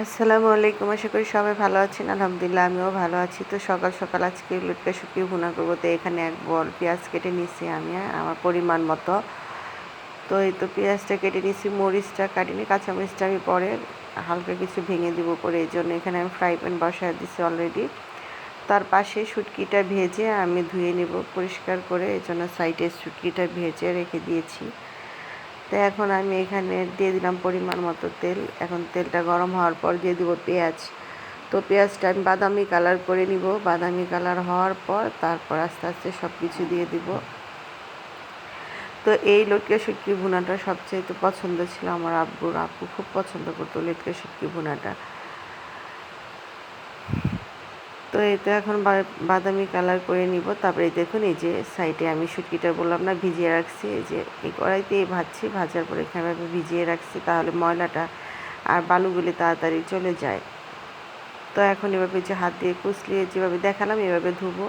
আসসালামু আলাইকুম। আশা করি সবাই ভালো আছেন। আলহামদুলিল্লাহ আমিও ভালো আছি। তো সকাল সকাল আজকে লটকা শুটকি ভুনা করবো। তো এখানে এক বল পেঁয়াজ কেটে নিচ্ছি আমি আমার পরিমাণ মতো। তো এই তো পেঁয়াজটা কেটে নিচ্ছি, মরিচটা কাটিনি, কাঁচামরিচটা আমি পরে হালকা কিছু ভেঙে দিব পরে, এই জন্য এখানে আমি ফ্রাই প্যান বসায় দিচ্ছি অলরেডি। তার পাশে শুটকিটা ভেজে আমি ধুয়ে নেব পরিষ্কার করে, এই জন্য সাইডে শুটকিটা ভেজে রেখে দিয়েছি। তো এখন আমি এখানে দিয়ে দিলাম পরিমাণ মতো তেল। এখন তেলটা গরম হওয়ার পর দিয়ে দিব পেঁয়াজ। তো পেঁয়াজটা আমি বাদামি কালার করে নিব। বাদামি কালার হওয়ার পর তারপর আস্তে আস্তে সব কিছু দিয়ে দিব। তো এই লটকা শুটকি ভুনাটা সবচেয়ে তো পছন্দ ছিল আমার আব্বুর। আব্বু খুব পছন্দ করতো লটকা শুটকি ভুনাটা। তো এটা এখন বাদামি কালার করে নিব। তারপরে দেখুন এই যে সাইডে আমি শুটকিটা বললাম না ভিজিয়ে রাখছি, এই যে এই কড়াইতেই ভাজছি, ভাজার পরে এখানে ভিজিয়ে রাখছি, তাহলে ময়লাটা আর বালুগুলি তাড়াতাড়ি চলে যায়। তো এখন এভাবে যে হাত দিয়ে কুচলিয়ে যেভাবে দেখালাম এভাবে ধুবো।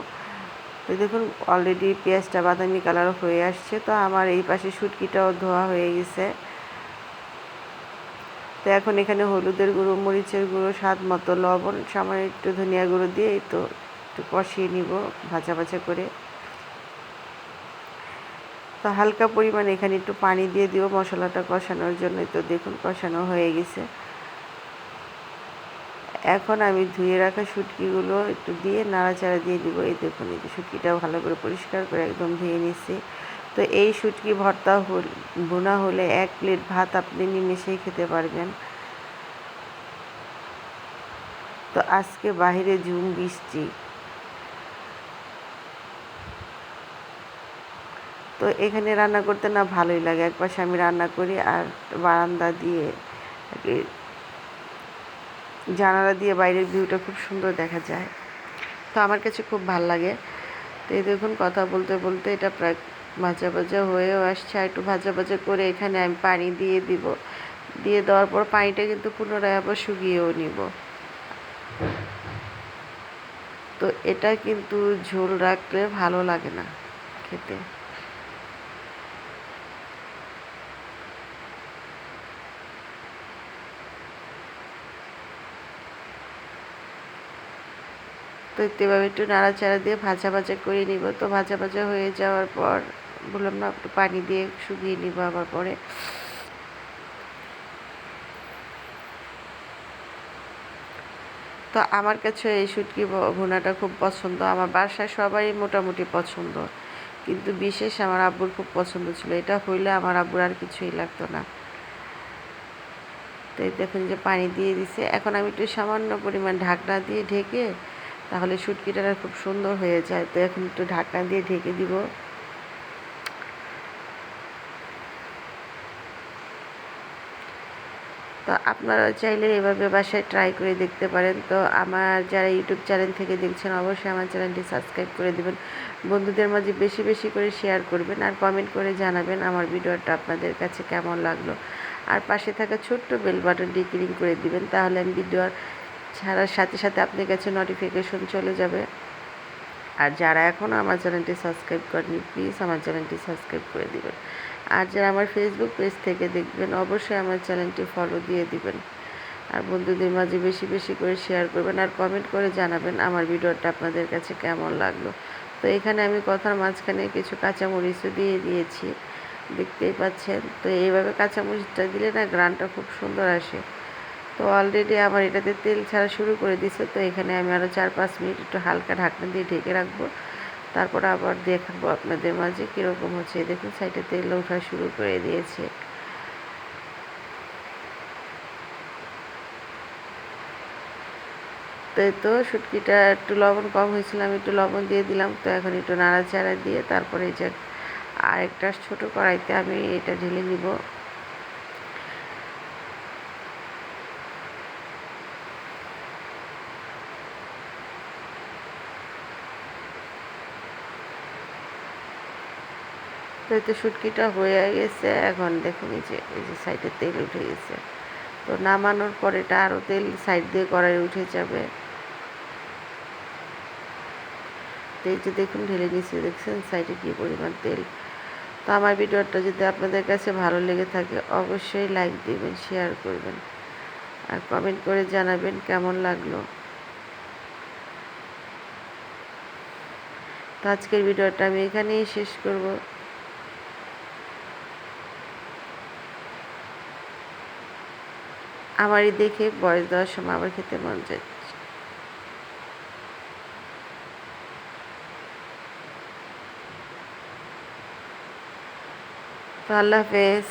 তো দেখুন অলরেডি পেঁয়াজটা বাদামি কালার হয়ে আসছে। তো আমার এই পাশে শুটকিটাও ধোয়া হয়ে গেছে। তো এখন এখানে হলুদের গুঁড়ো, মরিচের গুঁড়ো, স্বাদ মতো লবণ, সামান্য একটু ধনিয়া গুঁড়ো দিয়ে এই তো একটু কষিয়ে নিব ভাজা ভাজা করে। তো হালকা পরিমাণে এখানে একটু পানি দিয়ে দিব মশলাটা কষানোর জন্য। তো দেখুন কষানো হয়ে গেছে। এখন আমি ধুয়ে রাখা শুটকিগুলো একটু দিয়ে নাড়াচাড়া দিয়ে দিব। এই দেখুন এই যে শুটকিটাও ভালো করে পরিষ্কার করে একদম ধুয়ে নিচ্ছি। তো এই শুটকি ভর্তা ভুনা হলে 1 প্লেট ভাত আপনি নিমেষেই খেতে পারবেন। তো আজকে বাহিরে ঝুম বৃষ্টি। তো এখানে রান্না করতে না ভালোই লাগে। একপাশে আমি রান্না করি আর বারান্দা দিয়ে জানালা দিয়ে বাইরের ভিউটা খুব সুন্দর দেখা যায়। তো আমার কাছে খুব ভাল লাগে। তো এই দেখুন কথা বলতে বলতে এটা প্রায় ভাজা ভাজা হয়েও আসছে। আর একটু ভাজা ভাজা করে এখানে আমি পানি দিয়ে দিব। দিয়ে দেওয়ার পর পানিটা কিন্তু পুনরায় আবার শুকিয়েও নিব। তো এটা কিন্তু ঝোল রাখলে ভালো লাগে না খেতে। তো এভাবে একটু নাড়াচাড়া দিয়ে ভাজা ভাজা করে নিব। তো ভাজা ভাজা হয়ে যাওয়ার পর বললাম না একটু পানি দিয়ে শুকিয়ে নিব আবার পরে। তো আমার কাছে এই শুটকি ভুনাটা খুব পছন্দ। আমার বাসায় সবাই মোটামুটি পছন্দ, কিন্তু বিশেষ আমার আব্বুর খুব পছন্দ ছিল। এটা হইলে আমার আব্বুর আর কিছুই লাগতো না। তো এই দেখুন যে পানি দিয়ে দিছে। এখন আমি একটু সামান্য পরিমাণ ঢাকনা দিয়ে ঢেকে, তাহলে শুটকিটা খুব সুন্দর হয়ে যায়। তো এখন একটু ঢাকনা দিয়ে ঢেকে দিব। তো আপনারা চাইলে এভাবে বাসায় ট্রাই করে দেখতে পারেন। তো আমার যারা ইউটিউব চ্যানেল থেকে দেখছেন অবশ্যই আমার চ্যানেলটি সাবস্ক্রাইব করে দেবেন, বন্ধুদের মাঝে বেশি বেশি করে শেয়ার করবেন, আর কমেন্ট করে জানাবেন আমার ভিডিওটা আপনাদের কাছে কেমন লাগলো। আর পাশে থাকা ছোট্ট বেল বাটনটি ক্লিক করে দিবেন, তাহলে আমি ভিডিও ছাড়ার সাথে সাথে আপনার কাছে নোটিফিকেশন চলে যাবে। আর যারা এখনও আমার চ্যানেলটি সাবস্ক্রাইব করেনি প্লিজ আমার চ্যানেলটি সাবস্ক্রাইব করে দিবেন। আর যারা আমার ফেসবুক পেজ থেকে দেখবেন অবশ্যই আমার চ্যানেলটি ফলো দিয়ে দিবেন। আর বন্ধুদের মাঝে বেশি বেশি করে শেয়ার করবেন, আর কমেন্ট করে জানাবেন আমার ভিডিওটা আপনাদের কাছে কেমন লাগলো। তো এখানে আমি কথার মাঝখানে কিছু কাঁচামরিচও দিয়ে দিয়েছি, দেখতেই পাচ্ছেন। তো এইভাবে কাঁচামরিচটা দিলে না গ্রানটা খুব সুন্দর আসে। তো অলরেডি আমার এটাতে তেল ছাড়া শুরু করে দিছে। তো এখানে আমি আরও 4-5 মিনিট একটু হালকা ঢাকনা দিয়ে ঢেকে রাখবো। তারপর আবার দেখাবো আপনাদের মাঝে কীরকম হচ্ছে। দেখুন সাইডে তেল ওঠা শুরু করে দিয়েছে। তো এই তো শুটকিটা একটু লবণ কম হয়েছিল, আমি একটু লবণ দিয়ে দিলাম। তো এখন একটু নাড়াচাড়া দিয়ে তারপরে এই যে আরেকটা ছোটো কড়াইতে আমি এটা ঢেলে নিব। তো এই তো শুটকিটা হয়ে গেছে। এখন দেখুন এই যে সাইডে তেল উঠে গেছে। তো নামানোর পর এটা আরও তেল সাইড দিয়ে কড়াই উঠে যাবে। তো এই যে দেখুন ঢেলে নিচে দেখছেন সাইডে কী পরিমাণ তেল। তো আমার ভিডিওটা যদি আপনাদের কাছে ভালো লেগে থাকে অবশ্যই লাইক দিবেন, শেয়ার করবেন। আর কমেন্ট করে জানাবেন কেমন লাগলো। তো আজকের ভিডিওটা আমি এখানেই শেষ করব। আমারই দেখে ভয়েস দেওয়ার সময় আবার খেতে মন চাচ্ছে। তো আল্লাহ হাফেজ।